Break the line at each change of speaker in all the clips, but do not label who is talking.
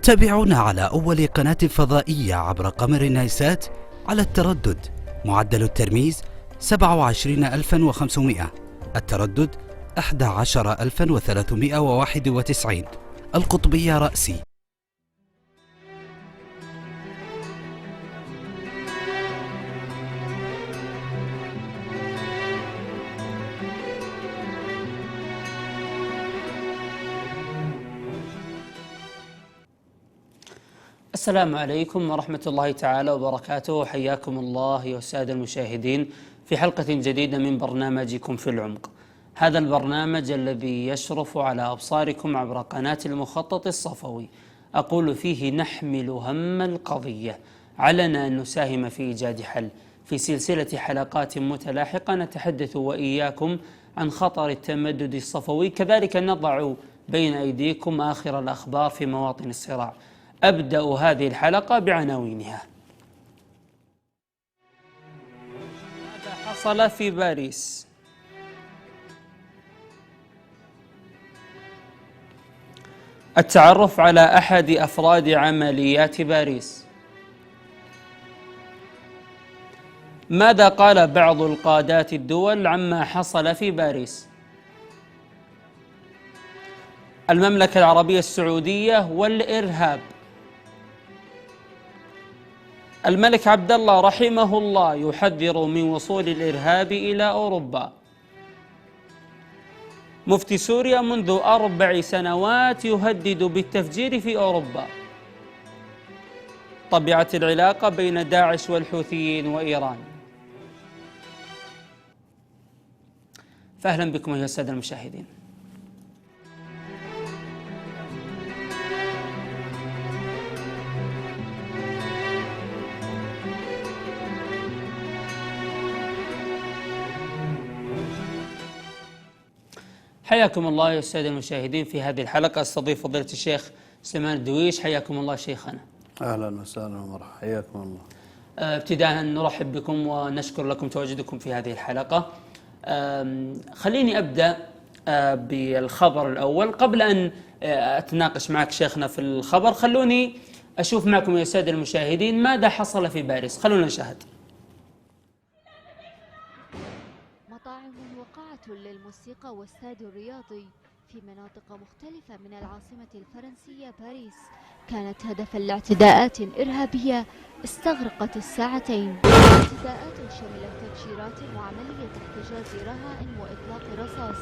تابعونا على أول قناة فضائية عبر قمر نايسات على التردد معدل الترميز 27500، التردد 11391، القطبية رأسي.
السلام عليكم ورحمة الله تعالى وبركاته. حياكم الله يا السادة المشاهدين في حلقة جديدة من برنامجكم في العمق. هذا البرنامج الذي يشرف على أبصاركم عبر قناة المخطط الصفوي، أقول فيه نحمل هم القضية، علنا أن نساهم في إيجاد حل في سلسلة حلقات متلاحقة نتحدث وإياكم عن خطر التمدد الصفوي، كذلك نضع بين أيديكم آخر الأخبار في مواطن الصراع. أبدأ هذه الحلقة بعناوينها. ماذا حصل في باريس؟ التعرف على أحد أفراد عمليات باريس. ماذا قال بعض القادات الدول عما حصل في باريس؟ المملكة العربية السعودية والإرهاب. الملك عبد الله رحمه الله يحذر من وصول الإرهاب إلى أوروبا. مفتي سوريا منذ 4 سنوات يهدد بالتفجير في أوروبا. طبيعة العلاقة بين داعش والحوثيين وإيران. فأهلا بكم أيها السادة المشاهدين. حياكم الله يا السادة المشاهدين. في هذه الحلقة استضيف فضيلة الشيخ سليمان الدويش. حياكم الله شيخنا.
أهلا وسهلا ومرحبا، حياكم الله.
ابتداء نرحب بكم ونشكر لكم تواجدكم في هذه الحلقة. خليني أبدأ بالخبر الأول قبل أن أتناقش معك شيخنا في الخبر. خلوني أشوف معكم يا السادة المشاهدين ماذا حصل في باريس. خلونا نشاهد.
مطاعم وقاعة للموسيقى واستاد الرياضي في مناطق مختلفة من العاصمة الفرنسية باريس كانت هدفا لاعتداءات إرهابية استغرقت الساعتين. اعتداءات شملت تفجيرات وعملية احتجاز رهائن وإطلاق رصاص.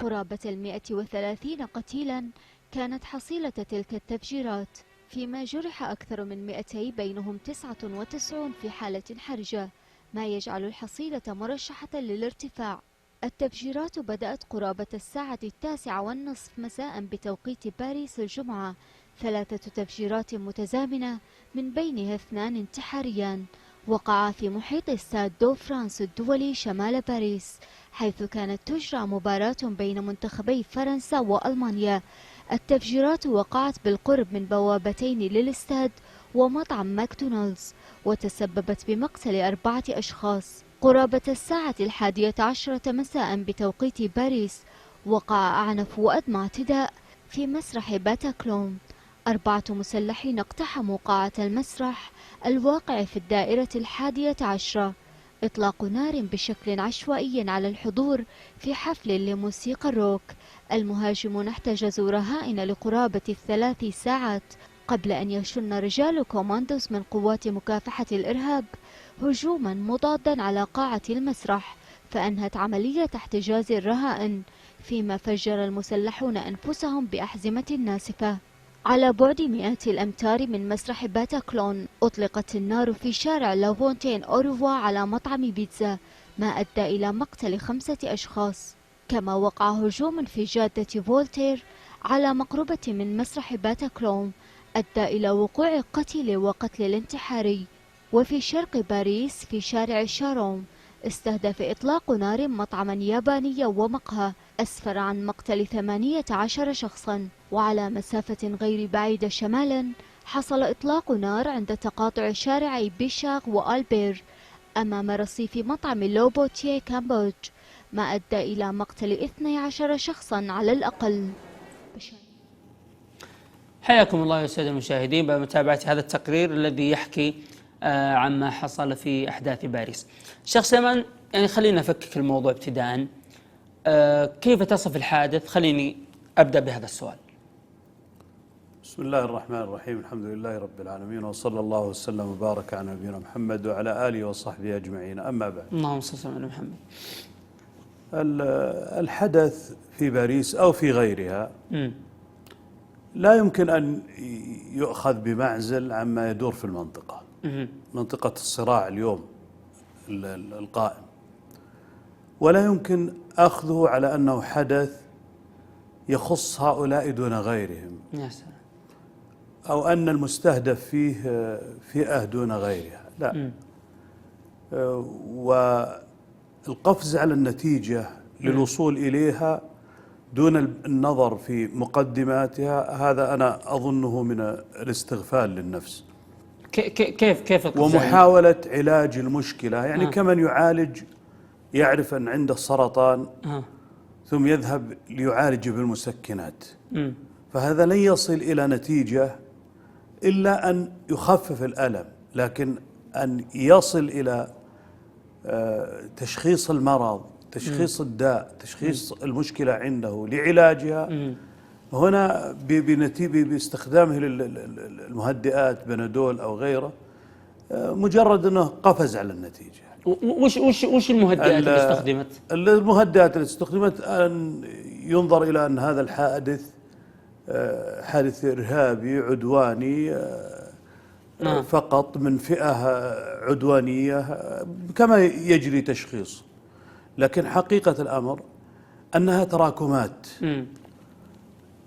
قرابة 130 قتيلا كانت حصيلة تلك التفجيرات، فيما جرح أكثر من 200 بينهم 99 في حالة حرجة، ما يجعل الحصيلة مرشحة للارتفاع. التفجيرات بدأت قرابة الساعة 9:30 مساء بتوقيت باريس الجمعة، 3 تفجيرات متزامنة من بينها 2 انتحاريان وقعا في محيط استاد دو فرانس الدولي شمال باريس، حيث كانت تجرى مباراة بين منتخبي فرنسا وألمانيا. التفجيرات وقعت بالقرب من بوابتين للاستاد ومطعم ماكدونالدز، وتسببت بمقتل 4 أشخاص. قرابة الساعة 11 مساء بتوقيت باريس وقع أعنف وأدمى اعتداء في مسرح باتاكلون. 4 مسلحين اقتحموا قاعة المسرح الواقع في الدائرة 11. إطلاق نار بشكل عشوائي على الحضور في حفل لموسيقى الروك. المهاجمون احتجزوا رهائن لقرابة 3 ساعات قبل أن يشن رجال كوماندوز من قوات مكافحة الإرهاب هجوما مضادا على قاعة المسرح، فأنهت عملية احتجاز الرهائن، فيما فجر المسلحون أنفسهم بأحزمة ناسفة. على بعد مئات الأمتار من مسرح باتاكلون أطلقت النار في شارع لافونتين أوروفوا على مطعم بيتزا، ما أدى إلى مقتل 5 أشخاص. كما وقع هجوم في جادة فولتير على مقربة من مسرح باتاكلون أدى إلى وقوع قتيل وقتل الانتحاري. وفي شرق باريس في شارع شارون استهدف إطلاق نار مطعما يابانيا ومقهى، أسفر عن مقتل 18 شخصا. وعلى مسافة غير بعيدة شمالا حصل إطلاق نار عند تقاطع شارعي بيشاغ وألبير أمام رصيف مطعم لوبوتيه كامبوج، ما أدى إلى مقتل 12 شخصا على الأقل.
حياكم الله يا السادة المشاهدين بمتابعة هذا التقرير الذي يحكي عما حصل في أحداث باريس. شيخ سليمان، يعني خلينا نفكك الموضوع ابتداء. كيف تصف الحادث؟ خليني أبدأ بهذا السؤال.
بسم الله الرحمن الرحيم، الحمد لله رب العالمين، وصلى الله وسلم وبارك على نبينا محمد وعلى آله وصحبه أجمعين، أما بعد.
اللهم صل على محمد.
الحدث في باريس أو في غيرها لا يمكن أن يؤخذ بمعزل عما يدور في المنطقة، منطقة الصراع اليوم القائم، ولا يمكن أخذه على أنه حدث يخص هؤلاء دون غيرهم،
يا سلام.
أو أن المستهدف فيه فئة دون غيرها، لا. والقفز على النتيجة للوصول إليها دون النظر في مقدماتها، هذا أنا أظنه من الاستغفال للنفس.
كيف القفز؟
ومحاولة علاج المشكلة، يعني كمن يعرف أن عنده سرطان ثم يذهب ليعالج بالمسكنات، فهذا لن يصل إلى نتيجة إلا أن يخفف الألم، لكن أن يصل إلى تشخيص المرض، تشخيص الداء، تشخيص المشكلة عنده لعلاجها، هنا باستخدامه للمهدئات بنادول أو غيره، مجرد أنه قفز على النتيجة.
وش المهدئات اللي استخدمت؟
المهدئات اللي استخدمت أن ينظر إلى أن هذا الحادث حادث إرهابي عدواني فقط من فئة عدوانية كما يجري تشخيص، لكن حقيقة الأمر أنها تراكمات.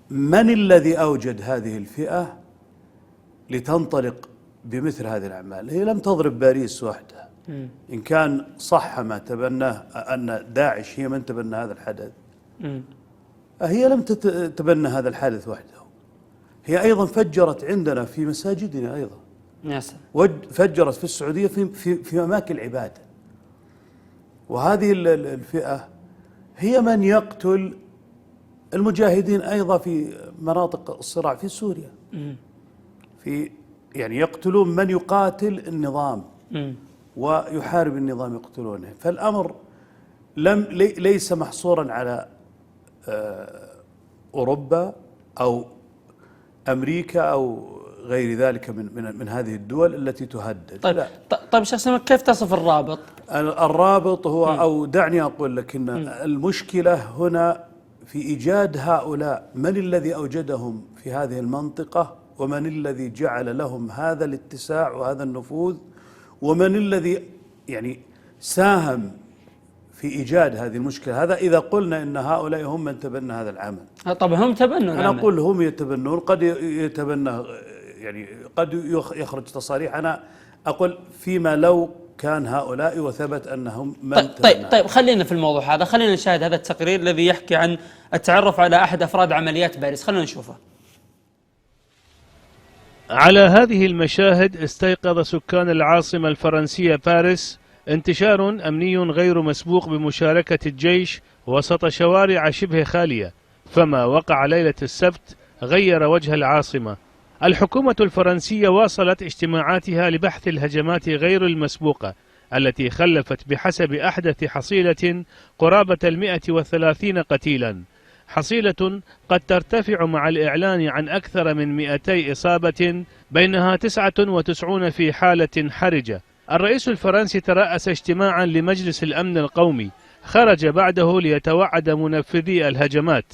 من الذي أوجد هذه الفئة لتنطلق بمثل هذه الأعمال؟ هي لم تضرب باريس وحدها، إن كان صح ما تبناه أن داعش هي من تبنى هذا الحدث، هي لم تتبنى هذا الحادث وحده، هي أيضا فجرت عندنا في مساجدنا أيضا، فجرت في السعودية في أماكن العبادة، وهذه الفئة هي من يقتل المجاهدين أيضا في مناطق الصراع في سوريا، يعني يقتلون من يقاتل النظام ويحارب النظام يقتلونه. فالأمر ليس محصورا على أوروبا أو أمريكا أو غير ذلك من هذه الدول التي تهدد.
طيب شيخ سليمان، كيف تصف الرابط؟
الرابط هو أو دعني أقول لك أن المشكلة هنا في إيجاد هؤلاء، من الذي أوجدهم في هذه المنطقة، ومن الذي جعل لهم هذا الاتساع وهذا النفوذ، ومن الذي يعني ساهم في إيجاد هذه المشكلة. هذا إذا قلنا إن هؤلاء هم من تبنى هذا العمل.
طبعا هم تبنوا العمل.
أنا أقول هم يتبنون، قد يتبنى يعني قد يخرج تصاريح، أنا أقول فيما لو كان هؤلاء وثبت أنهم من تبنى.
طيب خلينا في الموضوع هذا، خلينا نشاهد هذا التقرير الذي يحكي عن التعرف على أحد أفراد عمليات باريس، خلينا نشوفه.
على هذه المشاهد استيقظ سكان العاصمة الفرنسية باريس انتشار أمني غير مسبوق بمشاركة الجيش وسط شوارع شبه خالية، فما وقع ليلة السبت غير وجه العاصمة. الحكومة الفرنسية واصلت اجتماعاتها لبحث الهجمات غير المسبوقة التي خلفت بحسب أحدث حصيلة قرابة 130 قتيلا، حصيلة قد ترتفع مع الإعلان عن أكثر من 200 إصابة، بينها 99 في حالة حرجة. الرئيس الفرنسي ترأس اجتماعا لمجلس الأمن القومي، خرج بعده ليتوعد منفذي الهجمات.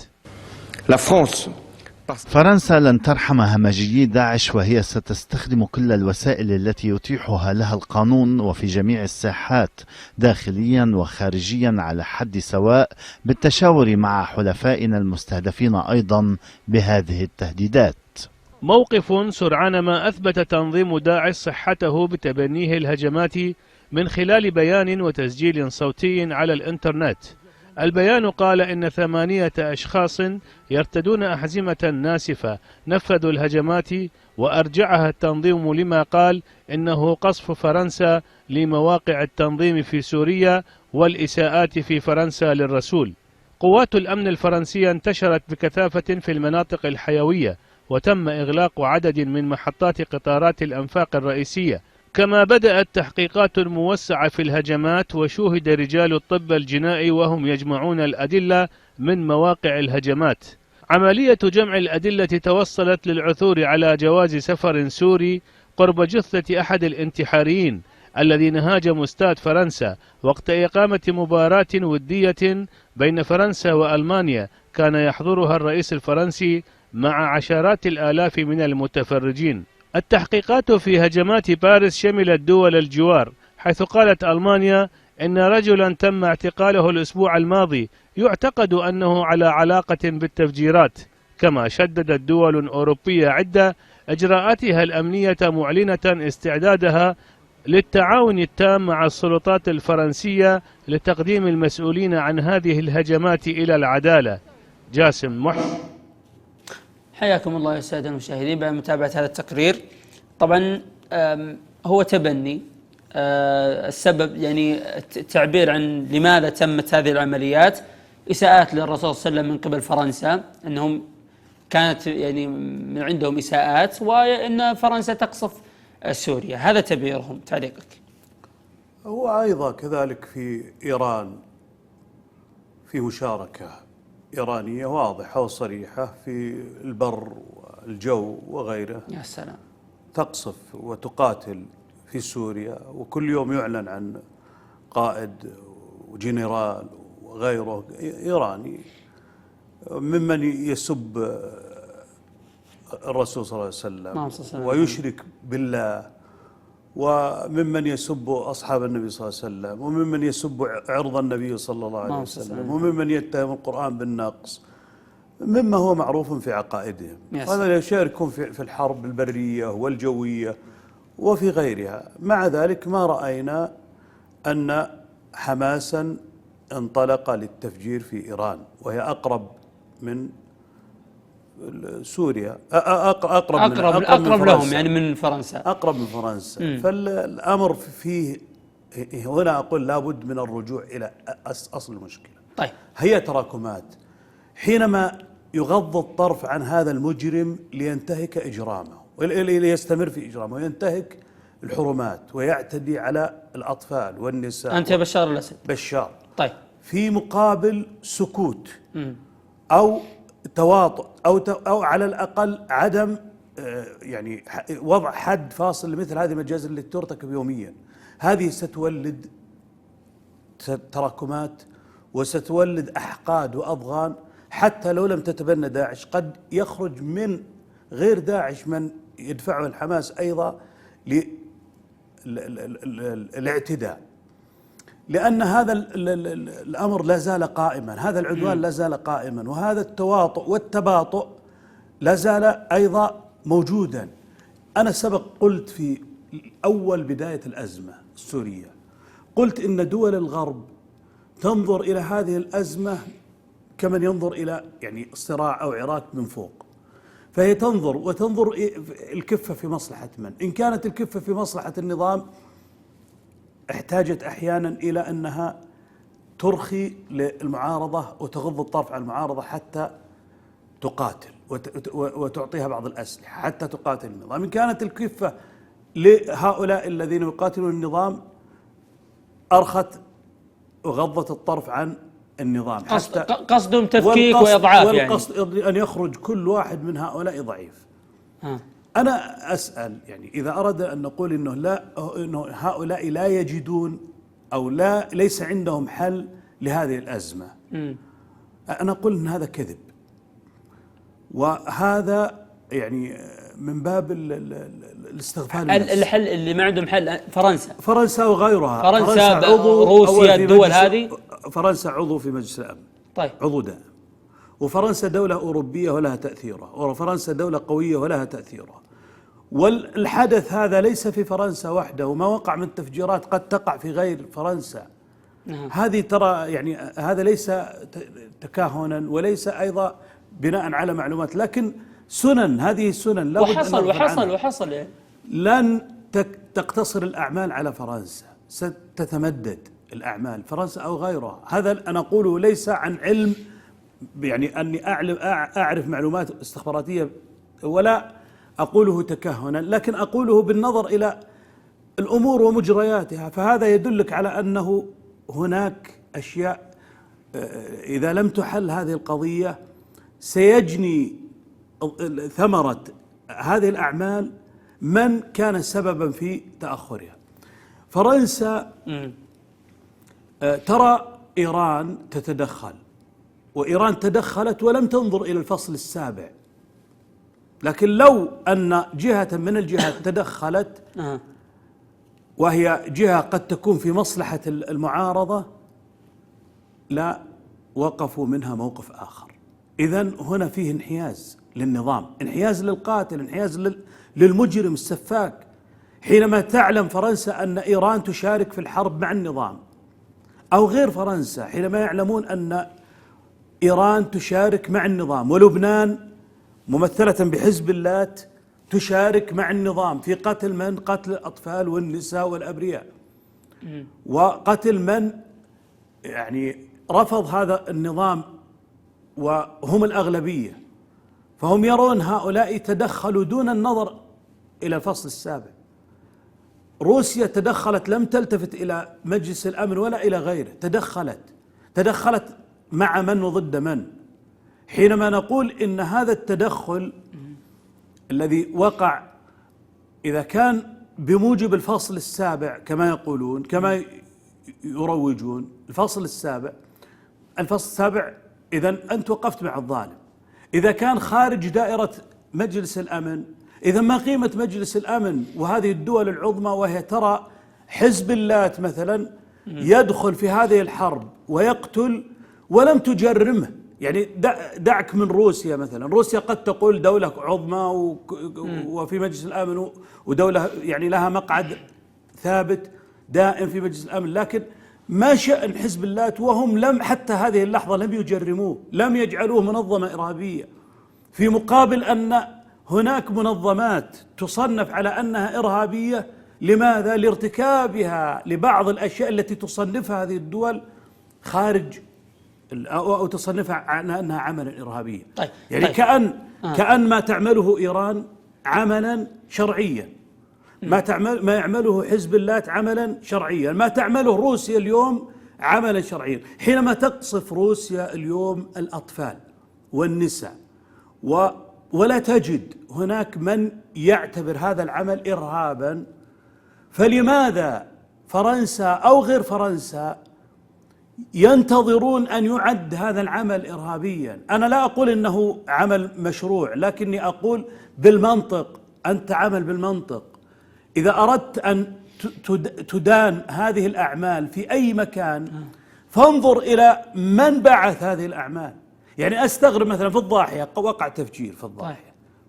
فرنسا لن ترحم همجيي داعش، وهي ستستخدم كل الوسائل التي يتيحها لها القانون وفي جميع الساحات داخليا وخارجيا على حد سواء، بالتشاور مع حلفائنا المستهدفين أيضا بهذه التهديدات.
موقف سرعان ما أثبت تنظيم داعش صحته بتبنيه الهجمات من خلال بيان وتسجيل صوتي على الإنترنت. البيان قال إن 8 أشخاص يرتدون أحزمة ناسفة نفذوا الهجمات، وأرجعها التنظيم لما قال إنه قصف فرنسا لمواقع التنظيم في سوريا والإساءات في فرنسا للرسول. قوات الأمن الفرنسية انتشرت بكثافة في المناطق الحيوية، وتم إغلاق عدد من محطات قطارات الأنفاق الرئيسية. كما بدأت تحقيقات موسعة في الهجمات، وشوهد رجال الطب الجنائي وهم يجمعون الأدلة من مواقع الهجمات. عملية جمع الأدلة توصلت للعثور على جواز سفر سوري قرب جثة أحد الانتحاريين الذين هاجموا استاد فرنسا وقت إقامة مباراة ودية بين فرنسا وألمانيا كان يحضرها الرئيس الفرنسي مع عشرات الآلاف من المتفرجين. التحقيقات في هجمات باريس شملت دول الجوار، حيث قالت ألمانيا إن رجلا تم اعتقاله الأسبوع الماضي يعتقد أنه على علاقة بالتفجيرات. كما شددت دول أوروبية عدة إجراءاتها الأمنية معلنة استعدادها للتعاون التام مع السلطات الفرنسية لتقديم المسؤولين عن هذه الهجمات إلى العدالة. جاسم محسن.
حياكم الله يا سادة المشاهدين بعد متابعة هذا التقرير. طبعا هو تبني السبب، يعني التعبير عن لماذا تمت هذه العمليات، إساءات للرسول صلى الله عليه وسلم من قبل فرنسا، أنهم كانت يعني من عندهم إساءات، وأن فرنسا تقصف سوريا. هذا تبريرهم. تعليقك؟
هو أيضا كذلك في إيران في مشاركة إيرانية واضحة وصريحة في البر والجو وغيره.
يا سلام.
تقصف وتقاتل في سوريا، وكل يوم يعلن عن قائد وجنرال وغيره إيراني ممن يسب الرسول صلى الله عليه وسلم ويشرك بالله، وممن يسب أصحاب النبي صلى الله عليه وسلم، وممن يسب عرض النبي صلى الله عليه وسلم، وممن يتهم القرآن بالنقص، مما هو معروف في عقائدهم. هذا يشاركون في الحرب البرية والجوية وفي غيرها. مع ذلك ما رأينا أن حماسا انطلق للتفجير في إيران، وهي أقرب من سوريا، أقرب
من لهم، يعني من فرنسا،
أقرب من فرنسا. فالأمر فيه هنا أقول لابد من الرجوع إلى أصل المشكلة.
طيب.
هي تراكمات. حينما يغض الطرف عن هذا المجرم لينتهك إجرامه، ليستمر في إجرامه وينتهك الحرمات ويعتدي على الأطفال والنساء.
أنت يا بشار الأسد.
بشار.
طيب.
في مقابل سكوت أو تواطؤ أو على الأقل عدم يعني وضع حد فاصل لمثل هذه المجازر التي ترتكب يوميا. هذه ستولد تراكمات وستولد أحقاد وأضغان، حتى لو لم تتبنى داعش قد يخرج من غير داعش من يدفعه الحماس أيضا للاعتداء، لأن هذا الأمر لا زال قائما، هذا العدوان لا زال قائما، وهذا التواطؤ والتباطؤ لا زال أيضا موجودا. أنا سبق قلت في أول بداية الأزمة السورية، قلت إن دول الغرب تنظر إلى هذه الأزمة كمن ينظر إلى يعني صراع أو عراك من فوق، فهي تنظر الكفة في مصلحة من. إن كانت الكفة في مصلحة النظام احتاجت أحيانا إلى أنها ترخي للمعارضة وتغض الطرف عن المعارضة حتى تقاتل وتعطيها بعض الأسلحة حتى تقاتل النظام. إن كانت الكفة لهؤلاء الذين يقاتلون النظام أرخت وغضت الطرف عن النظام، حتى
قصدهم تفكيك وإضعاف،
والقصد أن يخرج كل واحد من هؤلاء ضعيف. أنا أسأل، يعني إذا أردنا أن نقول إنه هؤلاء لا يجدون أو ليس عندهم حل لهذه الأزمة، أنا أقول إن هذا كذب، وهذا يعني من باب الاستغفال.
الحل اللي ما عندهم حل
فرنسا وغيرها،
فرنسا عضو، روسيا، الدول هذه.
فرنسا عضو في مجلس الأمن،
طيب،
عضو دائم، وفرنسا دولة أوروبية ولها تأثيرها، وفرنسا دولة قوية ولها تأثيرها. والحدث هذا ليس في فرنسا وحده، وما وقع من تفجيرات قد تقع في غير فرنسا. هذه ترى يعني هذا ليس تكهنا وليس أيضا بناء على معلومات، لكن سنن، هذه سنن لا بد
وحصل
لن تقتصر الأعمال على فرنسا، ستتمدد الأعمال فرنسا أو غيرها. هذا أنا أقوله ليس عن علم، يعني أني أعرف معلومات استخباراتية ولا أقوله تكهنا، لكن أقوله بالنظر إلى الأمور ومجرياتها. فهذا يدلك على أنه هناك أشياء إذا لم تحل هذه القضية سيجني ثمرة هذه الأعمال من كان سببا في تأخرها. فرنسا ترى إيران تتدخل، وإيران تدخلت ولم تنظر إلى الفصل السابع، لكن لو أن جهة من الجهات تدخلت وهي جهة قد تكون في مصلحة المعارضة لا وقفوا منها موقف آخر. إذن هنا فيه انحياز للنظام، انحياز للقاتل، انحياز للمجرم السفاك. حينما تعلم فرنسا أن إيران تشارك في الحرب مع النظام، أو غير فرنسا حينما يعلمون أن إيران تشارك مع النظام، ولبنان ممثلة بحزب الله تشارك مع النظام في قتل من؟ قتل الأطفال والنساء والأبرياء، وقتل من يعني رفض هذا النظام وهم الأغلبية. فهم يرون هؤلاء تدخلوا دون النظر إلى الفصل السابع. روسيا تدخلت، لم تلتفت إلى مجلس الأمن ولا إلى غيره، تدخلت مع من وضد من. حينما نقول إن هذا التدخل الذي وقع إذا كان بموجب الفصل السابع كما يقولون، كما يروجون، الفصل السابع إذن أنت وقفت مع الظالم. إذا كان خارج دائرة مجلس الأمن، إذا ما قيمة مجلس الأمن وهذه الدول العظمى وهي ترى حزب الله مثلا يدخل في هذه الحرب ويقتل ولم تجرمه؟ يعني دعك من روسيا مثلا، روسيا قد تقول دولة عظمى وفي مجلس الأمن ودولة يعني لها مقعد ثابت دائم في مجلس الأمن، لكن ما شأن حزب الله وهم لم حتى هذه اللحظة لم يجرموه، لم يجعلوه منظمة إرهابية، في مقابل أن هناك منظمات تصنف على أنها إرهابية. لماذا؟ لارتكابها لبعض الأشياء التي تصنفها هذه الدول خارج أو تصنفها على أنها عملا إرهابيا.
طيب.
يعني
طيب.
كأن ما تعمله إيران عملا شرعيا، ما يعمله حزب الله عملا شرعيا، ما تعمله روسيا اليوم عملا شرعيا. حينما تقصف روسيا اليوم الأطفال والنساء ولا تجد هناك من يعتبر هذا العمل إرهابا، فلماذا فرنسا أو غير فرنسا ينتظرون أن يعد هذا العمل إرهابيا؟ أنا لا أقول إنه عمل مشروع، لكني أقول بالمنطق، أنت عمل بالمنطق. إذا أردت أن تدان هذه الأعمال في أي مكان فانظر إلى من بعث هذه الأعمال. يعني أستغرب مثلا في الضاحية وقع تفجير، في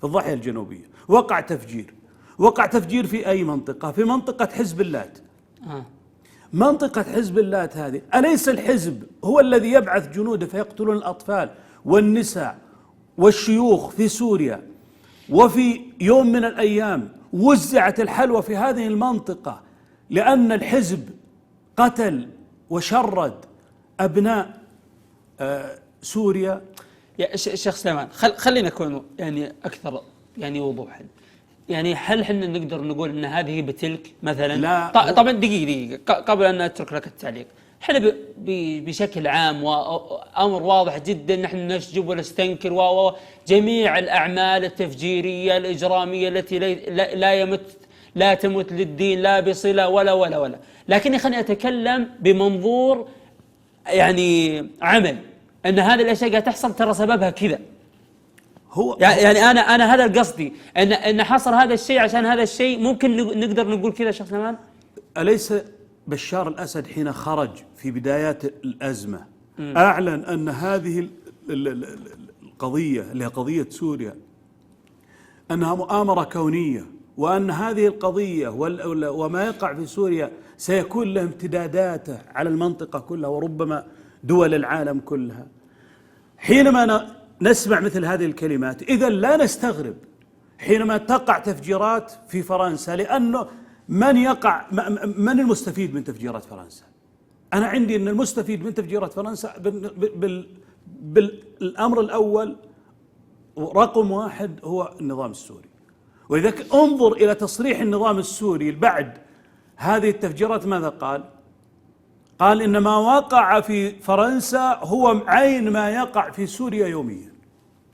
الضاحية الجنوبية وقع تفجير في أي منطقة؟ في منطقة حزب الله. منطقة حزب الله هذه، أليس الحزب هو الذي يبعث جنوده فيقتلون الأطفال والنساء والشيوخ في سوريا؟ وفي يوم من الأيام وزعت الحلوى في هذه المنطقة لأن الحزب قتل وشرد أبناء سوريا.
يا شيخ سليمان، خلينا نكون يعني أكثر يعني وضوحا. يعني هل حنا نقدر نقول أن هذه بتلك مثلا؟
لا.
طبعا دقيقة قبل أن أترك لك التعليق، حنا بشكل عام وأمر واضح جدا نحن نشجب ونستنكر جميع الأعمال التفجيرية الإجرامية التي لا تمت للدين لا بصلة ولا. لكني خليني أتكلم بمنظور يعني عمل، أن هذه الأشياء قاعدة تحصل ترى سببها كذا. يعني أنا هذا قصدي، أن حصل هذا الشيء عشان هذا الشيء. ممكن نقدر نقول كذا شيخ سليمان؟
أليس بشار الأسد حين خرج في بدايات الأزمة أعلن أن هذه القضية اللي هي قضية سوريا أنها مؤامرة كونية، وأن هذه القضية وما يقع في سوريا سيكون له امتداداته على المنطقة كلها وربما دول العالم كلها. حينما نسمع مثل هذه الكلمات إذا لا نستغرب حينما تقع تفجيرات في فرنسا، لأنه من المستفيد من تفجيرات فرنسا؟ أنا عندي أن المستفيد من تفجيرات فرنسا بالأمر الأول رقم واحد هو النظام السوري. وإذا انظر إلى تصريح النظام السوري بعد هذه التفجيرات ماذا قال؟ قال إن ما وقع في فرنسا هو عين ما يقع في سوريا يوميا.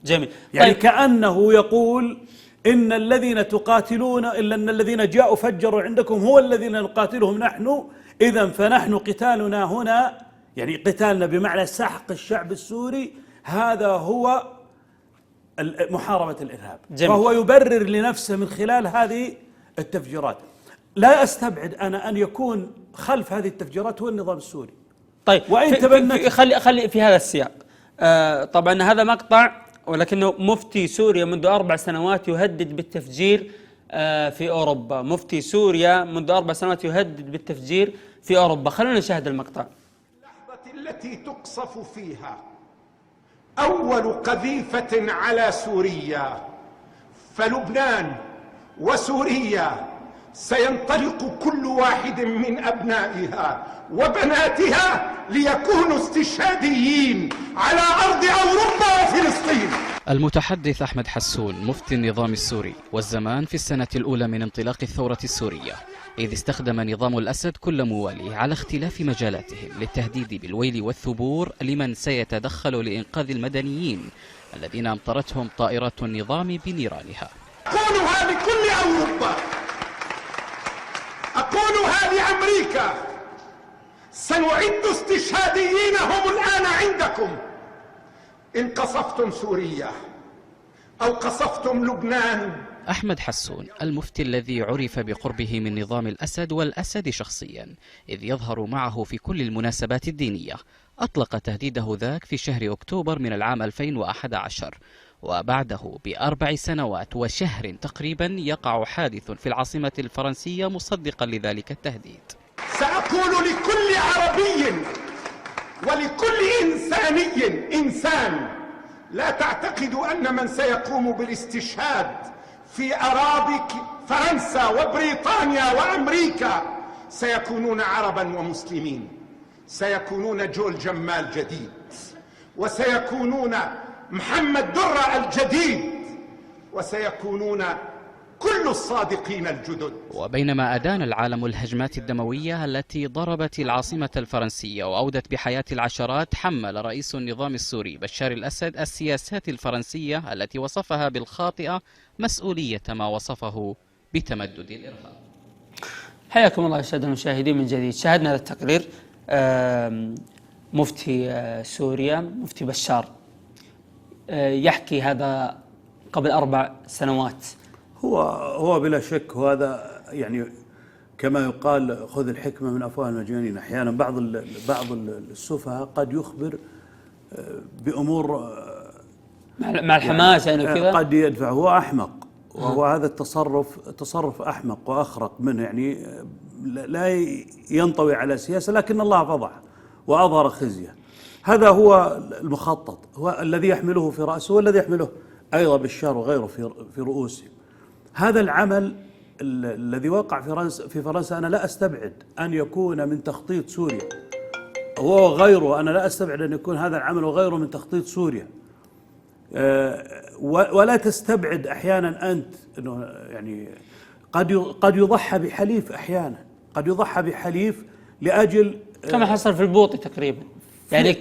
جميل.
يعني كأنه يقول إن الذين تقاتلون إلا أن الذين جاءوا فجروا عندكم هو الذين نقاتلهم نحن، إذن فنحن قتالنا هنا، يعني قتالنا بمعنى سحق الشعب السوري، هذا هو محاربة الإرهاب.
جميل.
فهو يبرر لنفسه من خلال هذه التفجيرات. لا أستبعد أنا أن يكون خلف هذه التفجيرات هو النظام السوري.
طيب
وإن تبنت
خلي في هذا السياق. طبعا هذا مقطع، ولكنه مفتي سوريا منذ 4 سنوات يهدد بالتفجير في أوروبا. مفتي سوريا منذ 4 سنوات يهدد بالتفجير في أوروبا. خلونا نشاهد المقطع.
اللحظة التي تقصف فيها أول قذيفة على سوريا، فلبنان وسوريا سينطلق كل واحد من أبنائها وبناتها ليكونوا استشهاديين على أرض أوروبا وفلسطين.
المتحدث أحمد حسون مفتي النظام السوري، والزمان في السنة الأولى من انطلاق الثورة السورية، إذ استخدم نظام الأسد كل مواليه على اختلاف مجالاتهم للتهديد بالويل والثبور لمن سيتدخل لإنقاذ المدنيين الذين أمطرتهم طائرات النظام بنيرانها.
أقولها لكل أوروبا، أقولها لأمريكا، سنعد استشهاديينهم الآن عندكم. إن قصفتم سوريا أو قصفتم لبنان.
أحمد حسون المفتي الذي عرف بقربه من نظام الأسد والأسد شخصيا، إذ يظهر معه في كل المناسبات الدينية، أطلق تهديده ذاك في شهر أكتوبر من العام 2011، وبعده ب4 سنوات وشهر تقريبا يقع حادث في العاصمة الفرنسية مصدقا لذلك التهديد.
سأقول لكل عربي ولكل إنسان لا تعتقدوا أن من سيقوم بالاستشهاد في أراضي فرنسا وبريطانيا وأمريكا سيكونون عربا ومسلمين. سيكونون جول جمال جديد، وسيكونون محمد درة الجديد، وسيكونون كل الصادقين الجدد.
وبينما أدان العالم الهجمات الدموية التي ضربت العاصمة الفرنسية وأودت بحياة العشرات، حمل رئيس النظام السوري بشار الأسد السياسات الفرنسية التي وصفها بالخاطئة مسؤولية ما وصفه بتمدد الإرهاب.
حياكم الله السادة المشاهدين من جديد. شاهدنا هذا التقرير. مفتي سوريا مفتي بشار يحكي هذا قبل 4 سنوات.
هو بلا شك، وهذا يعني كما يقال خذ الحكمة من أفواه المجانين. أحيانا بعض السفهاء قد يخبر بأمور
مع الحماسة يعني كذا
قد يدفع. هو أحمق، وهو هذا تصرف أحمق وأخرق منه، يعني لا ينطوي على سياسة، لكن الله فضح وأظهر خزيه. هذا هو المخطط، هو الذي يحمله في رأسه والذي يحمله أيضا بشار وغيره في رؤوسهم. هذا العمل الذي وقع في فرنسا أنا لا أستبعد أن يكون من تخطيط سوريا، هو وغيره. أنا لا أستبعد أن يكون هذا العمل وغيره من تخطيط سوريا. ولا تستبعد أحيانا أنت أنه يعني قد يضحى بحليف، أحيانا قد يضحى بحليف لأجل
كما حصل في البوطي تقريبا، يعني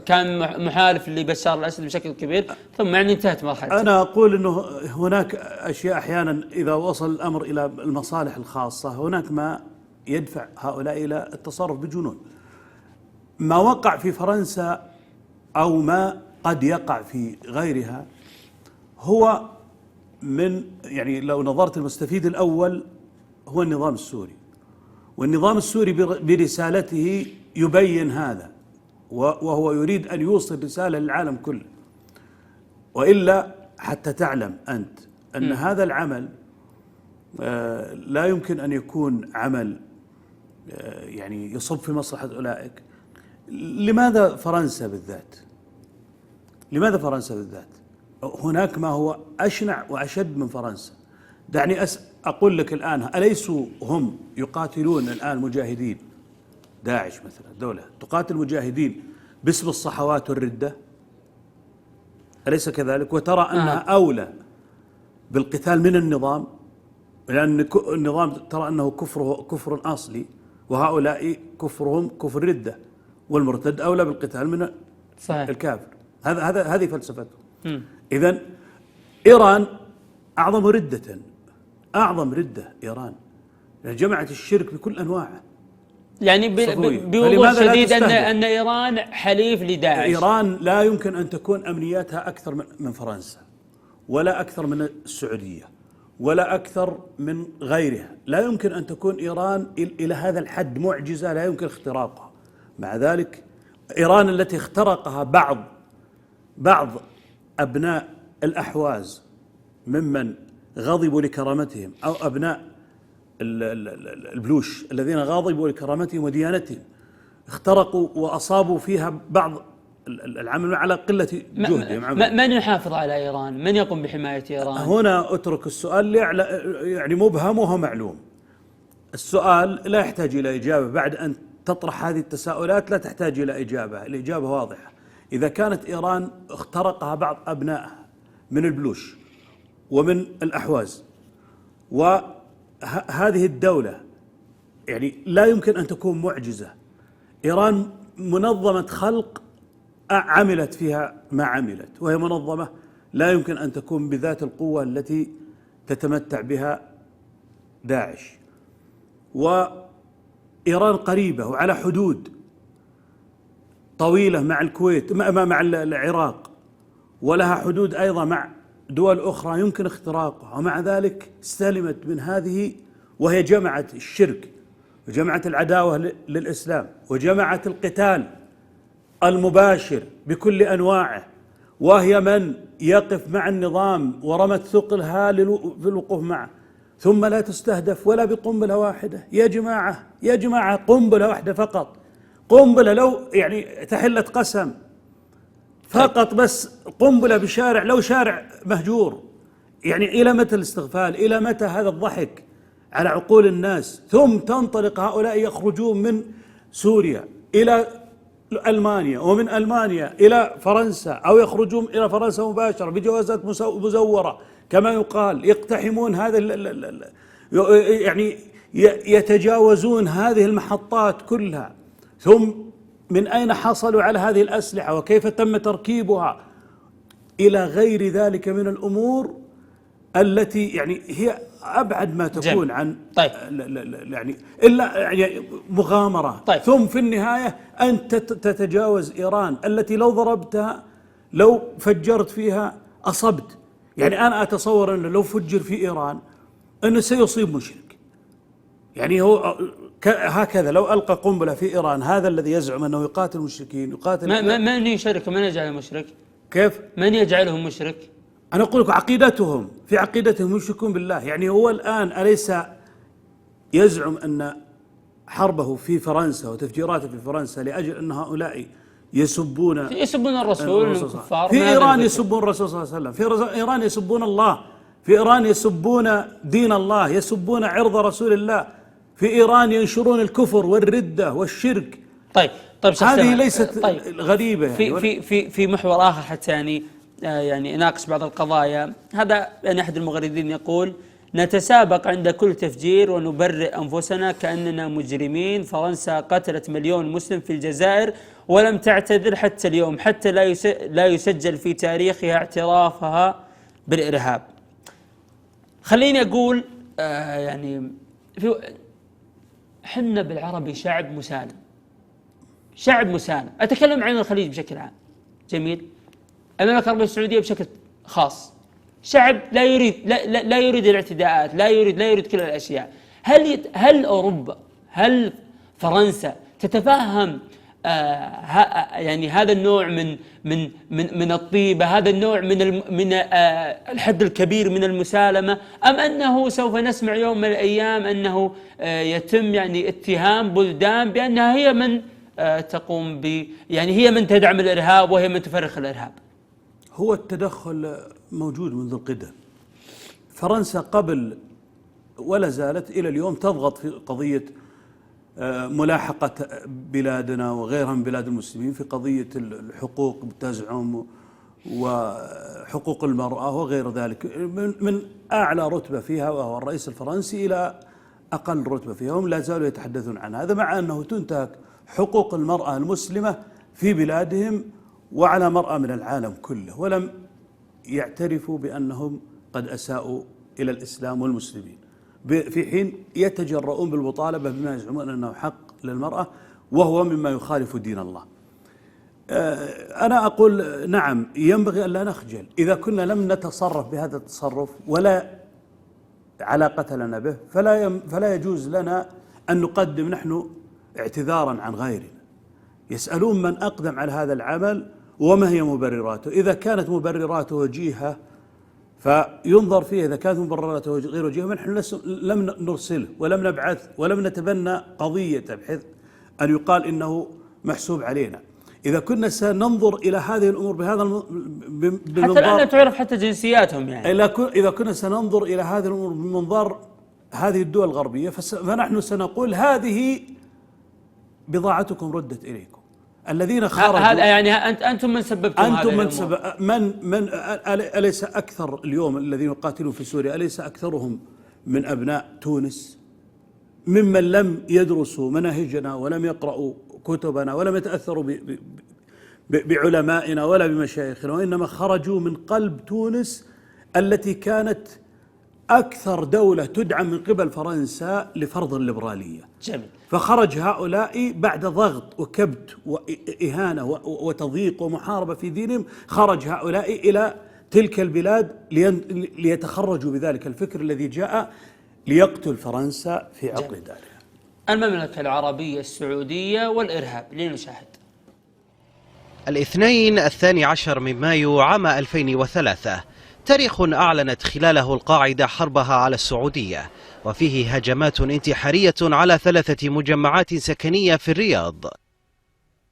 كان محالف لبشار الأسد بشكل كبير، ثم يعني انتهت مرحلة.
أنا أقول أنه هناك أشياء أحيانا إذا وصل الأمر إلى المصالح الخاصة هناك ما يدفع هؤلاء إلى التصرف بجنون. ما وقع في فرنسا أو ما قد يقع في غيرها هو من، يعني لو نظرت المستفيد الأول هو النظام السوري، والنظام السوري برسالته يبين هذا، وهو يريد أن يوصل رسالة للعالم كله. وإلا حتى تعلم أنت أن هذا العمل لا يمكن أن يكون عمل يعني يصب في مصلحة أولئك. لماذا فرنسا بالذات؟ لماذا فرنسا بالذات؟ هناك ما هو أشنع وأشد من فرنسا. دعني أقول لك الآن، أليسوا هم يقاتلون الآن مجاهدين؟ داعش مثلا دولة تقاتل مجاهدين باسم الصحوات والردة، أليس كذلك؟ وترى أنها أولى بالقتال من النظام، لأن النظام ترى أنه كفر أصلي، وهؤلاء كفرهم كفر ردة، والمرتد أولى بالقتال من
صحيح.
الكافر. هذه فلسفتهم. إذن إيران أعظم ردة إيران، يعني جمعت الشرك بكل أنواعه.
يعني بوضوح شديد أن إيران حليف لداعش.
إيران لا يمكن أن تكون أمنياتها أكثر من فرنسا، ولا أكثر من السعودية، ولا أكثر من غيرها. لا يمكن أن تكون إيران إلى هذا الحد معجزة لا يمكن اختراقها. مع ذلك إيران التي اخترقها بعض أبناء الأحواز ممن غضبوا لكرامتهم، أو أبناء البلوش الذين غضبوا لكرامتهم وديانتهم، اخترقوا وأصابوا فيها بعض العمل على قلة جهدهم.
من يحافظ على إيران؟ من يقوم بحماية إيران؟
هنا أترك السؤال يعني مبهم وهو معلوم. السؤال لا يحتاج إلى إجابة. بعد أن تطرح هذه التساؤلات لا تحتاج إلى إجابة، الإجابة واضحة. إذا كانت إيران اخترقها بعض أبنائها من البلوش ومن الأحواز، وهذه الدولة يعني لا يمكن أن تكون معجزة. إيران منظمة خلق عملت فيها ما عملت، وهي منظمة لا يمكن أن تكون بذات القوة التي تتمتع بها داعش. وإيران قريبة وعلى حدود طويلة مع الكويت، مع العراق، ولها حدود أيضا مع دول أخرى يمكن اختراقها، ومع ذلك استلمت من هذه، وهي جمعت الشرك وجمعت العداوة للإسلام وجمعت القتال المباشر بكل أنواعه، وهي من يقف مع النظام ورمت ثقلها في الوقوف معه، ثم لا تستهدف ولا بقنبلة واحدة. يا جماعة قنبلة واحدة فقط، قنبلة لو يعني تحلة قسم فقط، بس قنبلة بشارع لو شارع مهجور. يعني إلى متى الاستغفال؟ إلى متى هذا الضحك على عقول الناس؟ ثم تنطلق هؤلاء يخرجون من سوريا إلى ألمانيا، ومن ألمانيا إلى فرنسا، أو يخرجون إلى فرنسا مباشرة بجوازات مزورة كما يقال، يقتحمون هذا يعني يتجاوزون هذه المحطات كلها. ثم من أين حصلوا على هذه الأسلحة وكيف تم تركيبها إلى غير ذلك من الأمور التي يعني هي أبعد ما تكون عن
طيب.
يعني إلا يعني مغامرة.
طيب.
ثم في النهاية أنت تتجاوز إيران التي لو ضربتها، لو فجرت فيها أصبت. يعني أنا أتصور أنه لو فجر في إيران أنه سيصيب مشرك. يعني هو هكذا لو ألقى قنبلة في إيران، هذا الذي يزعم أنه يقاتل المشركين يقاتل
من يشارك؟ من يجعله مشرك؟
كيف؟
من يجعله مشرك؟
أنا أقول لك عقيدتهم، في عقيدتهم يشركون بالله. يعني هو الآن أليس يزعم أن حربه في فرنسا وتفجيراته في فرنسا لأجل أن هؤلاء يسبون
الرسول الكفار؟
في إيران يسبون الرسول صلى الله عليه وسلم، في إيران يسبون الله، في إيران يسبون دين الله، يسبون عرض رسول الله، في إيران ينشرون الكفر والردة والشرك.
طيب
هذه ليست غريبة.
في محور آخر حتى يعني ناقش بعض القضايا. هذا يعني أحد المغردين يقول: نتسابق عند كل تفجير ونبرئ أنفسنا كأننا مجرمين. فرنسا قتلت 1,000,000 مسلم في الجزائر ولم تعتذر حتى اليوم، حتى لا يسجل في تاريخها اعترافها بالإرهاب. خليني أقول يعني حنا بالعربي شعب مسالم، شعب مسالم. أتكلم عن الخليج بشكل عام، جميل، المملكة العربية السعودية بشكل خاص، شعب لا يريد الاعتداءات، لا يريد كل الأشياء. هل أوروبا، هل فرنسا تتفهم يعني هذا النوع من الطيبة، هذا النوع من الحد الكبير من المسالمة، أم أنه سوف نسمع يوم من الأيام أنه يتم يعني اتهام بلدان بأنها هي من تقوم يعني هي من تدعم الإرهاب وهي من تفرخ الإرهاب؟
هو التدخل موجود منذ القدم. فرنسا قبل ولا زالت إلى اليوم تضغط في قضية ملاحقة بلادنا وغيرها من بلاد المسلمين في قضية الحقوق تزعم وحقوق المرأة وغير ذلك، من أعلى رتبة فيها وهو الرئيس الفرنسي إلى أقل رتبة فيها، هم لا زالوا يتحدثون عن هذا، مع أنه تنتهك حقوق المرأة المسلمة في بلادهم وعلى مرأة من العالم كله، ولم يعترفوا بأنهم قد أساءوا إلى الإسلام والمسلمين، في حين يتجرؤون بالمطالبة بما يزعمون أنه حق للمرأة وهو مما يخالف دين الله. أنا أقول نعم، ينبغي أن لا نخجل إذا كنا لم نتصرف بهذا التصرف ولا علاقة لنا به، فلا يجوز لنا أن نقدم نحن اعتذارا عن غيرنا. يسألون من أقدم على هذا العمل وما هي مبرراته، إذا كانت مبرراته وجيهة فينظر فيه، إذا كانت مبرراته غير وجيهة نحن لم نرسله ولم نبعث ولم نتبنى قضيته بحيث أن يقال إنه محسوب علينا. إذا كنا سننظر إلى هذه الأمور بهذا
حتى لا تعرف حتى جنسياتهم، يعني
إذا كنا سننظر إلى هذه الأمور بمنظار هذه الدول الغربية فنحن سنقول هذه بضاعتكم ردت إليكم. الذين خرجوا
هذا يعني أنتم من سببتم
أنتم من أليس أكثر اليوم الذين يقاتلون في سوريا أليس أكثرهم من أبناء تونس ممن لم يدرسوا مناهجنا ولم يقرأوا كتبنا ولم يتأثروا بعلمائنا ولا بمشايخنا، وإنما خرجوا من قلب تونس التي كانت أكثر دولة تدعم من قبل فرنسا لفرض الليبرالية.
جميل.
فخرج هؤلاء بعد ضغط وكبت وإهانة وتضييق ومحاربة في دينهم، خرج هؤلاء إلى تلك البلاد ليتخرجوا بذلك الفكر الذي جاء ليقتل فرنسا في عقل دارها.
المملكة العربية السعودية والإرهاب، لنشاهد.
الاثنين 12 من مايو عام 2003، تاريخ أعلنت خلاله القاعدة حربها على السعودية، وفيه هجمات انتحارية على 3 مجمعات سكنية في الرياض.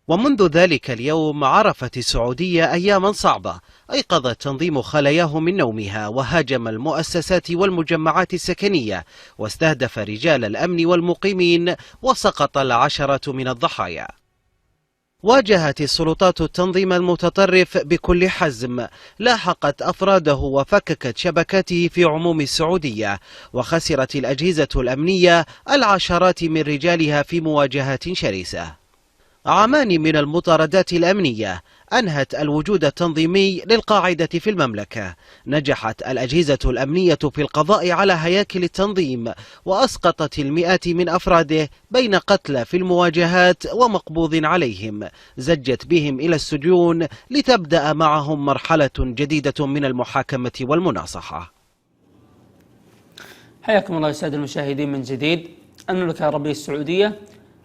ومنذ ذلك اليوم عرفت السعودية أياما صعبة، أيقظ التنظيم خلاياه من نومها وهاجم المؤسسات والمجمعات السكنية واستهدف رجال الأمن والمقيمين وسقط العشرات من الضحايا. واجهت السلطات التنظيم المتطرف بكل حزم، لاحقت أفراده وفككت شبكاته في عموم السعودية، وخسرت الأجهزة الأمنية العشرات من رجالها في مواجهات شرسة. عامان من المطاردات الأمنية أنهت الوجود التنظيمي للقاعدة في المملكة. نجحت الأجهزة الأمنية في القضاء على هياكل التنظيم وأسقطت المئات من أفراده بين قتلى في المواجهات ومقبوض عليهم، زجت بهم إلى السجون لتبدأ معهم مرحلة جديدة من المحاكمة والمناصحة.
حياكم الله السادة المشاهدين من جديد. المملكة العربية السعودية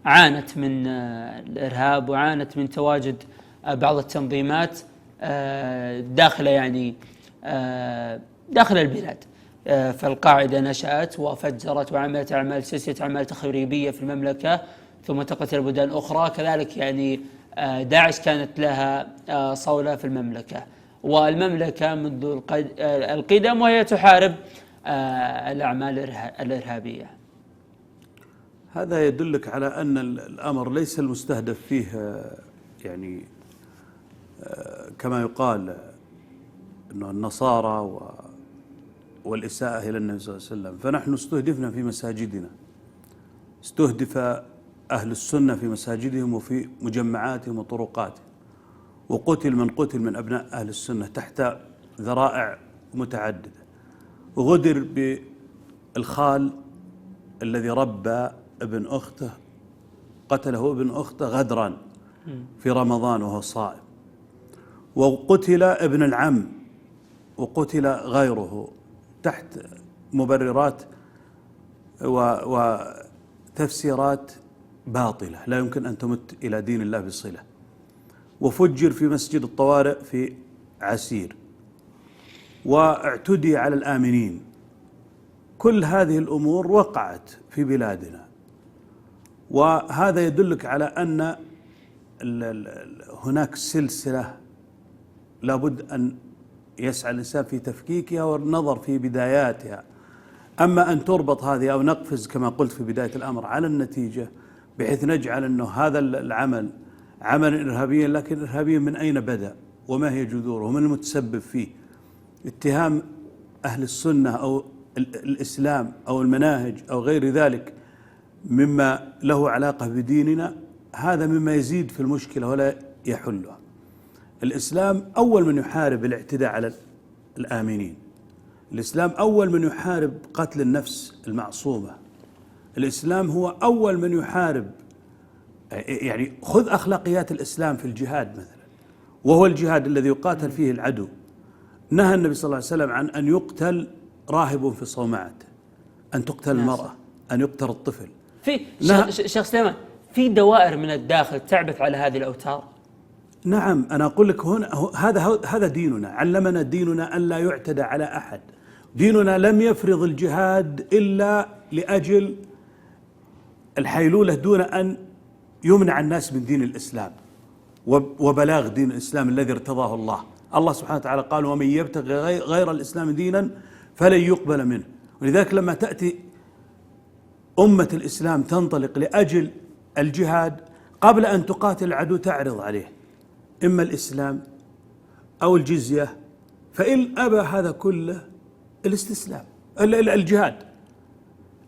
عانت من الإرهاب وعانت من تواجد بعض التنظيمات داخل داخل البلاد. فالقاعدة نشأت وفجرت وعملت سلسلة أعمال تخريبية في المملكة، ثم تقتل بلدان أخرى. كذلك داعش كانت لها صولة في المملكة، والمملكة منذ القدم وهي تحارب الأعمال الإرهابية.
هذا يدلك على أن الأمر ليس المستهدف فيه كما يقال أنه النصارى والإساءة إلى النبي صلى الله عليه وسلم. فنحن استهدفنا في مساجدنا، استهدف أهل السنة في مساجدهم وفي مجمعاتهم وطرقاتهم، وقتل من أبناء أهل السنة تحت ذرائع متعددة. وغدر بالخال الذي ربى ابن أخته، قتله ابن أخته غدرا في رمضان وهو صائم. وقتل ابن العم وقتل غيره تحت مبررات وتفسيرات باطلة لا يمكن أن تمت إلى دين الله بصلة. وفجر في مسجد الطوارئ في عسير، واعتدي على الآمنين. كل هذه الأمور وقعت في بلادنا، وهذا يدلك على أن هناك سلسلة لابد أن يسعى الإنسان في تفكيكها والنظر في بداياتها. أما أن تربط هذه أو نقفز كما قلت في بداية الأمر على النتيجة بحيث نجعل أنه هذا العمل عملا إرهابيا، لكن إرهابيا من أين بدأ وما هي جذوره ومن المتسبب فيه. اتهام أهل السنة أو الإسلام أو المناهج أو غير ذلك مما له علاقة بديننا، هذا مما يزيد في المشكلة ولا يحلها. الإسلام أول من يحارب الاعتداء على الآمنين. الإسلام أول من يحارب قتل النفس المعصومة. الإسلام هو أول من يحارب، يعني خذ أخلاقيات الإسلام في الجهاد مثلا، وهو الجهاد الذي يقاتل فيه العدو. نهى النبي صلى الله عليه وسلم عن أن يقتل راهب في صومعته، أن تقتل المرأة، أن يقتل الطفل.
في شيخ سليمان، في دوائر من الداخل تعبث على هذه الأوتار.
نعم، أنا أقول لك هنا هذا ديننا، علمنا ديننا أن لا يعتدى على أحد. ديننا لم يفرض الجهاد إلا لأجل الحيلولة دون أن يمنع الناس من دين الإسلام وبلاغ دين الإسلام الذي ارتضاه الله. الله سبحانه وتعالى قال: ومن يبتغي غير الإسلام دينا فلن يقبل منه. ولذلك لما تأتي أمة الإسلام تنطلق لأجل الجهاد، قبل أن تقاتل العدو تعرض عليه إما الإسلام أو الجزية، فإن أبى هذا كله الاستسلام.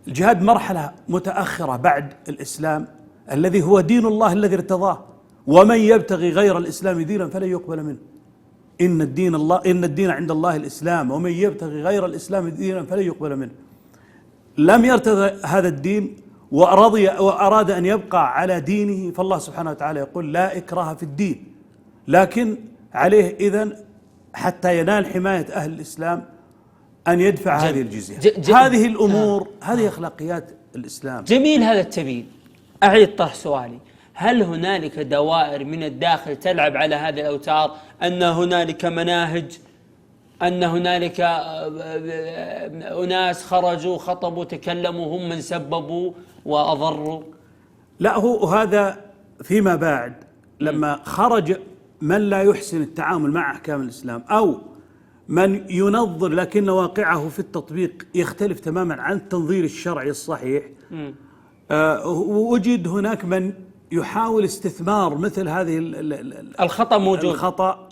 الجهاد مرحلة متأخرة بعد الإسلام الذي هو دين الله الذي ارتضاه. ومن يبتغي غير الإسلام دينا فلن يقبل منه. إن الدين عند الله الإسلام، ومن يبتغي غير الإسلام دينا فلن يقبل منه. لم يرتضي هذا الدين وأراد أن يبقى على دينه، فالله سبحانه وتعالى يقول: لا إكراه في الدين، لكن عليه إذن حتى ينال حماية أهل الإسلام أن يدفع هذه الجزية. هذه الأمور هذه أخلاقيات الإسلام.
جميل هذا التبيين. أعيد طرح سؤالي: هل هنالك دوائر من الداخل تلعب على هذه الأوتار؟ أن هنالك مناهج، أن هنالك أناس خرجوا خطبوا تكلموا هم من سببوا وأضروا؟
لا، هو هذا فيما بعد لما خرج من لا يحسن التعامل مع أحكام الإسلام، أو من ينظر لكن واقعه في التطبيق يختلف تماما عن التنظير الشرعي الصحيح. وجد هناك من يحاول استثمار مثل هذه
الخطأ موجود.
الخطأ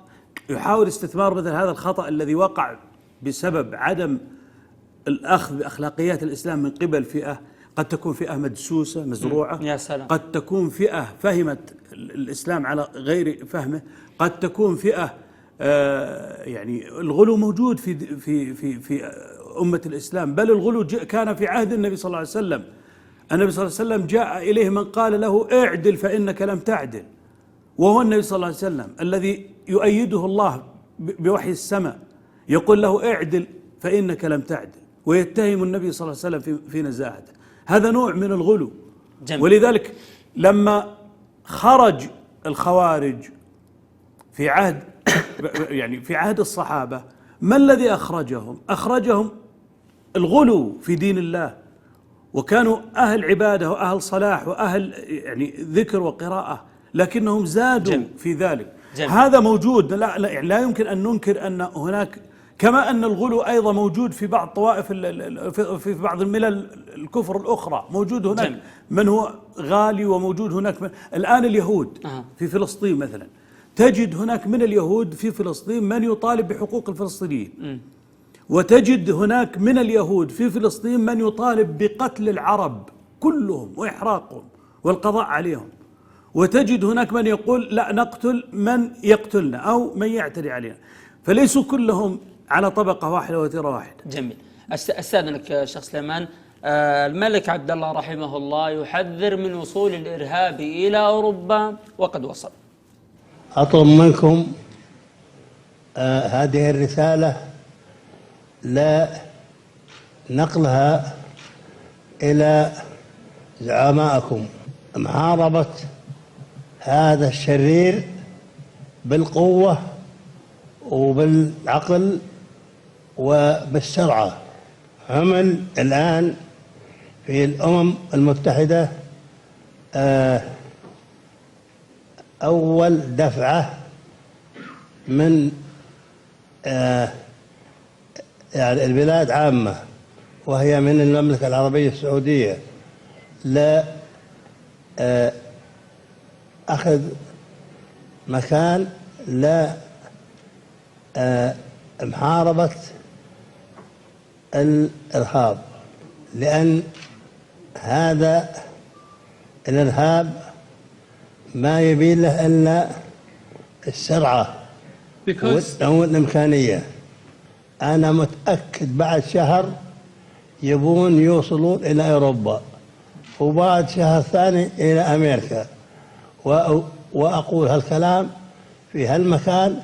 يحاول استثمار مثل هذا الخطأ الذي وقع بسبب عدم الأخذ بأخلاقيات الإسلام من قبل فئة، قد تكون فئة مدسوسة مزروعة،
يا سلام.
قد تكون فئة فهمت الإسلام على غير فهمه، قد تكون فئة يعني الغلو موجود في أمة الإسلام، بل الغلو كان في عهد النبي صلى الله عليه وسلم. النبي صلى الله عليه وسلم جاء إليه من قال له: اعدل فإنك لم تعدل، وهو النبي صلى الله عليه وسلم الذي يؤيده الله بوحي السماء، يقول له: اعدل فإنك لم تعدل، ويتهم النبي صلى الله عليه وسلم في نزاهته. هذا نوع من الغلو.
جميل.
ولذلك لما خرج الخوارج في عهد يعني في عهد الصحابة، ما الذي أخرجهم؟ أخرجهم الغلو في دين الله، وكانوا أهل عبادة وأهل صلاح وأهل يعني ذكر وقراءة، لكنهم زادوا في ذلك. هذا موجود، لا يمكن أن ننكر أن هناك، كما أن الغلو أيضا موجود في بعض طوائف في بعض الملل الكفر الأخرى، موجود هناك من هو غالي، وموجود هناك الآن اليهود في فلسطين مثلا، تجد هناك من اليهود في فلسطين من يطالب بحقوق الفلسطينيين، وتجد هناك من اليهود في فلسطين من يطالب بقتل العرب كلهم وإحراقهم والقضاء عليهم، وتجد هناك من يقول: لا، نقتل من يقتلنا أو من يعتدي علينا. فليسوا كلهم على طبقة واحدة وتيرة واحدة.
جميل. أستاذنك شيخ سليمان، الملك عبد الله رحمه الله يحذر من وصول الإرهاب إلى أوروبا وقد وصل.
أطلب منكم هذه الرسالة لا نقلها إلى زعمائكم، محاربة هذا الشرير بالقوة وبالعقل وبالسرعة. عمل الآن في الأمم المتحدة أول دفعة من يعني البلاد عامة، وهي من المملكة العربية السعودية، لا أخذ مكان لا محاربة الإرهاب، لأن هذا الإرهاب ما يبي له إلا السرعة والإمكانية. أنا متأكد بعد شهر يبون يوصلون إلى أوروبا، وبعد شهر ثاني إلى أمريكا. وأقول هالكلام في هالمكان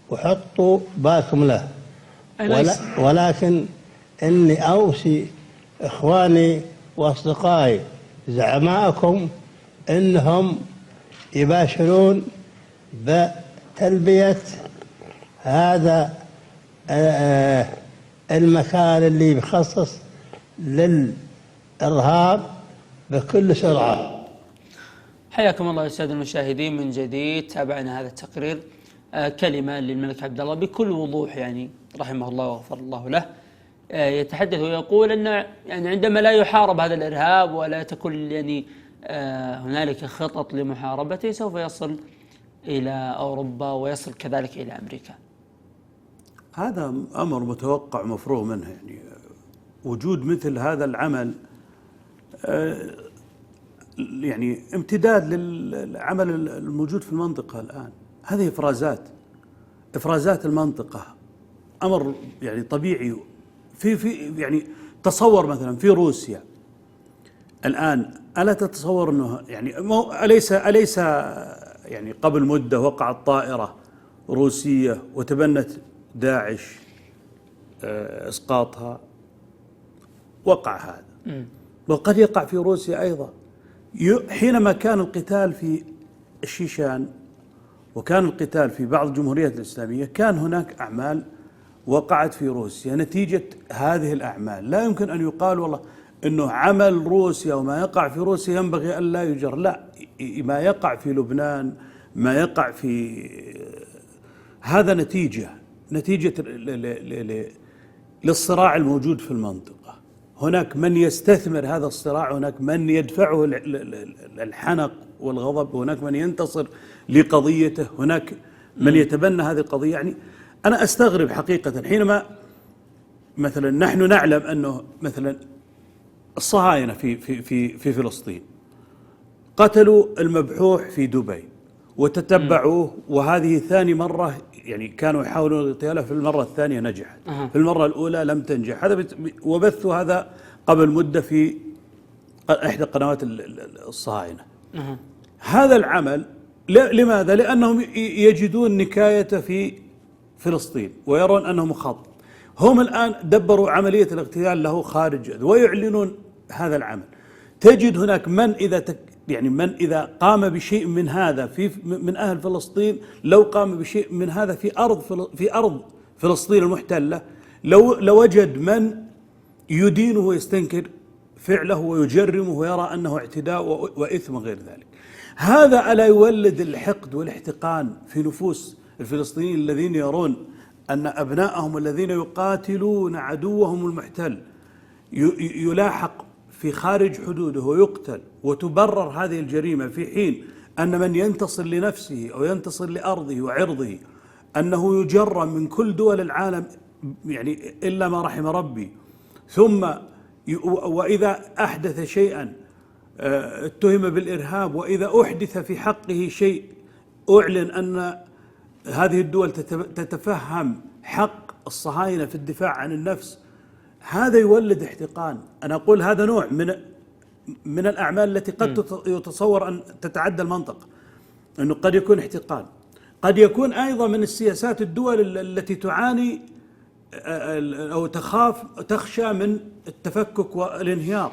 وحطوا بالكم له. ولكن إني أوصي إخواني وأصدقائي زعمائكم إنهم يباشرون بتلبية هذا المكان اللي بيخصص للإرهاب بكل سرعة.
حياكم الله يا السادة المشاهدين من جديد. تابعنا هذا التقرير. كلمة للملك عبد الله بكل وضوح، يعني رحمه الله وغفر الله له، يتحدث ويقول أن يعني عندما لا يحارب هذا الإرهاب ولا تكون يعني هنالك خطط لمحاربته سوف يصل إلى أوروبا ويصل كذلك إلى أمريكا.
هذا أمر متوقع مفروغ منه، يعني وجود مثل هذا العمل يعني امتداد للعمل الموجود في المنطقة الآن. هذه إفرازات المنطقة أمر يعني طبيعي. في يعني تصور مثلا في روسيا الآن، ألا تتصور أنه يعني أليس يعني قبل مدة وقعت طائرة روسية وتبنت داعش إسقاطها؟ وقع هذا، وقد يقع في روسيا أيضا. حينما كان القتال في الشيشان وكان القتال في بعض الجمهوريات الإسلامية، كان هناك أعمال وقعت في روسيا نتيجة هذه الأعمال. لا يمكن أن يقال والله أنه عمل روسيا وما يقع في روسيا ينبغي أن لا يجر. لا، ما يقع في لبنان، ما يقع في هذا نتيجة للصراع الموجود في المنطقة. هناك من يستثمر هذا الصراع، هناك من يدفعه الحنق والغضب، هناك من ينتصر لقضيته، هناك من يتبنى هذه القضية. يعني أنا أستغرب حقيقة حينما مثلا نحن نعلم أنه مثلا الصهاينة في فلسطين قتلوا المبحوح في دبي وتتبعوه، وهذه ثاني مرة، يعني كانوا يحاولون اغتياله، في المرة الثانية نجحت، في المرة الأولى لم تنجح. هذا وبثوا هذا قبل مدة في إحدى قنوات الصهاينة. هذا العمل لماذا؟ لأنهم يجدون نكاية في فلسطين ويرون أنه مخطط. هم الآن دبروا عملية الاغتيال له خارج ويعلنون هذا العمل. تجد هناك من إذا قام بشيء من هذا من أهل فلسطين، لو قام بشيء من هذا في أرض فلسطين المحتلة، لوجد من يدينه ويستنكر فعله ويجرمه ويرى أنه اعتداء وإثم غير ذلك. هذا ألا يولد الحقد والاحتقان في نفوس الفلسطينيين الذين يرون أن أبنائهم الذين يقاتلون عدوهم المحتل يلاحق في خارج حدوده ويقتل، وتبرر هذه الجريمة في حين أن من ينتصر لنفسه أو ينتصر لأرضه وعرضه أنه يجرم من كل دول العالم، يعني إلا ما رحم ربي. ثم وإذا أحدث شيئا اتهم بالإرهاب، وإذا أحدث في حقه شيء أعلن أن هذه الدول تتفهم حق الصهاينة في الدفاع عن النفس. هذا يولد احتقان. أنا أقول هذا نوع من الأعمال التي قد يتصور أن تتعدى المنطق، أنه قد يكون احتقان. قد يكون أيضا من السياسات الدول التي تعاني أو تخشى من التفكك والانهيار.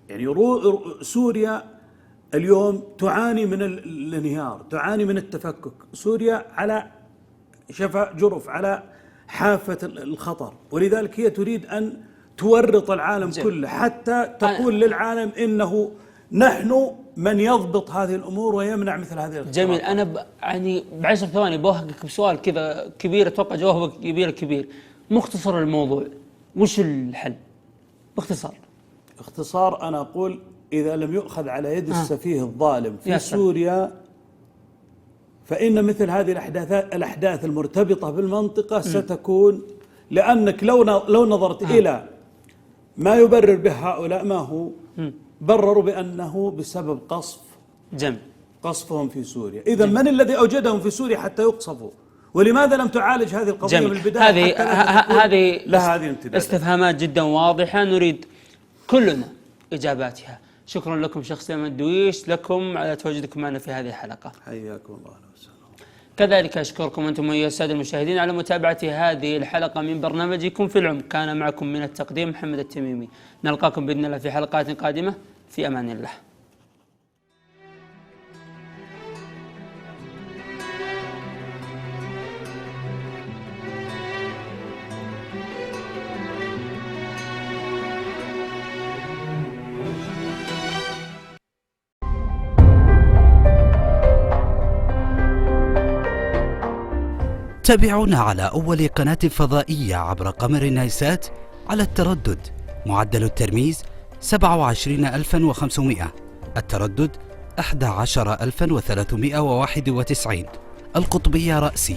يعني سوريا اليوم تعاني من الانهيار، تعاني من التفكك. سوريا على شفا جرف، على حافة الخطر، ولذلك هي تريد أن تورط العالم كله حتى تقول للعالم إنه نحن من يضبط هذه الأمور ويمنع مثل هذه الاختراقات. جميل.
أنا يعني ب10 ثواني بوهقك بسؤال كذا كبير، أتوقع جوابه كبير. مختصر الموضوع، وش الحل باختصار؟
باختصار أنا أقول إذا لم يؤخذ على يد السفيه الظالم في سوريا فإن مثل هذه الأحداث المرتبطة بالمنطقة ستكون، لأنك لو نظرت إلى ما يبرر به هؤلاء، ما هو برروا بأنه بسبب قصفهم في سوريا. إذا من الذي أوجدهم في سوريا حتى يقصفوا؟ ولماذا لم تعالج هذه القضية من البداية؟
هذه استفهامات جدا واضحة نريد كلنا إجاباتها. شكرا لكم شيخ سليمان الدويش، لكم على تواجدكم معنا في هذه الحلقة.
حياكم الله.
كذلك أشكركم أنتم أيها السادة المشاهدين على متابعة هذه الحلقة من برنامجكم في العمق. كان معكم من التقديم محمد التميمي. نلقاكم بإذن الله في حلقات قادمة، في أمان الله.
تابعونا على أول قناة فضائية عبر قمر النايسات على التردد معدل الترميز 27500، التردد 11391، القطبية رأسي.